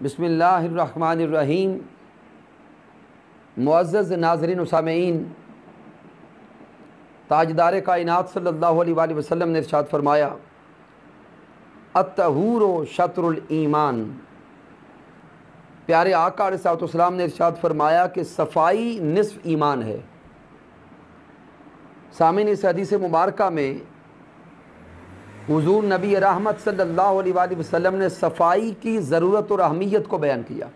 बिस्मिल्लाहिर्रहमानिर्रहीम। मुअज़्ज़ज़ नाज़रीन व सामीईन, ताजदार कायनात सल्लल्लाहु अलैहि वसल्लम ने इरशाद फरमाया, अत्तहूरु शत्रुल ईमान। प्यारे आका अलैहिस्सलाम ने इरशाद फरमाया कि सफ़ाई निस्फ़ ईमान है। सामीन, इस हदीस मुबारका में हुज़ूर नबी रहमत सल्लल्लाहु अलैहि वसल्लम ने सफ़ाई की ज़रूरत और अहमियत को बयान किया।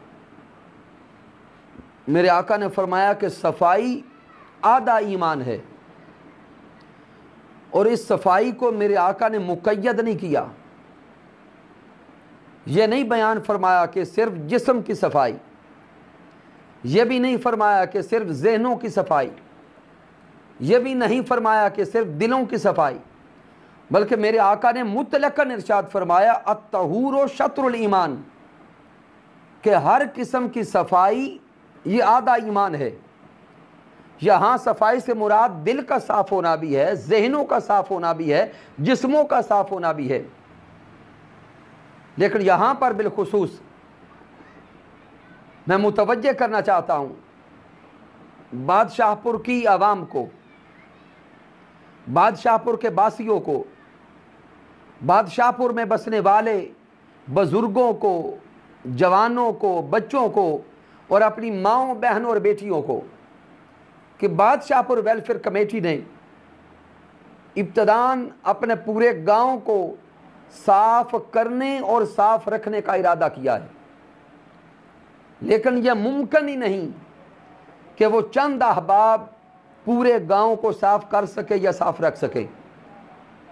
मेरे आका ने फरमाया कि सफ़ाई आधा ईमान है, और इस सफ़ाई को मेरे आका ने मुक़य्यद नहीं किया। यह नहीं बयान फरमाया कि सिर्फ जिस्म की सफ़ाई, यह भी नहीं फरमाया कि सिर्फ ज़हनों की सफ़ाई, यह भी नहीं फरमाया कि सिर्फ दिलों की सफ़ाई, बल्कि मेरे आका ने मुतलकन इरशाद फरमाया, अत्तहूरु शत्रुल ईमान, कि हर किस्म की सफ़ाई ये आधा ईमान है। यहाँ सफाई से मुराद दिल का साफ होना भी है, जहनों का साफ होना भी है, जिस्मों का साफ होना भी है। लेकिन यहाँ पर बिलखुसूस मैं मुतवज्जे करना चाहता हूँ बादशाहपुर की आवाम को, बादशाहपुर के बासियों को, बादशाहपुर में बसने वाले बुजुर्गों को, जवानों को, बच्चों को और अपनी माँओं, बहनों और बेटियों को, कि बादशाहपुर वेलफेयर कमेटी ने इब्तदान अपने पूरे गांव को साफ करने और साफ रखने का इरादा किया है। लेकिन यह मुमकिन ही नहीं कि वो चंद अहबाब पूरे गांव को साफ कर सके या साफ रख सके।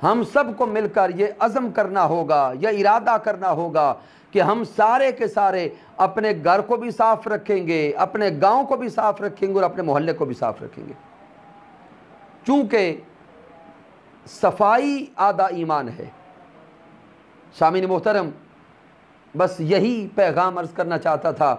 हम सबको मिलकर ये अज़म करना होगा, यह इरादा करना होगा कि हम सारे के सारे अपने घर को भी साफ रखेंगे, अपने गांव को भी साफ रखेंगे और अपने मोहल्ले को भी साफ रखेंगे। चूँकि सफाई आधा ईमान है। सामीन मोहतरम, बस यही पैगाम अर्ज़ करना चाहता था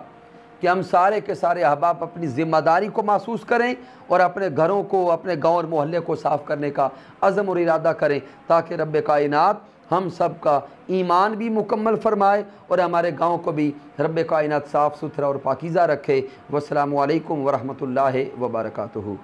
कि हम सारे के सारे अहबाब अपनी ज़िम्मेदारी को महसूस करें और अपने घरों को, अपने गांव और मोहल्ले को साफ़ करने का अज़म और इरादा करें, ताकि रब्बे कायनात हम सब का ईमान भी मुकम्मल फरमाए और हमारे गांव को भी रब्बे कायनात साफ़ सुथरा और पाकीज़ा रखे। वस्सलामु अलैकुम व रहमतुल्लाहि व बरकातुहू।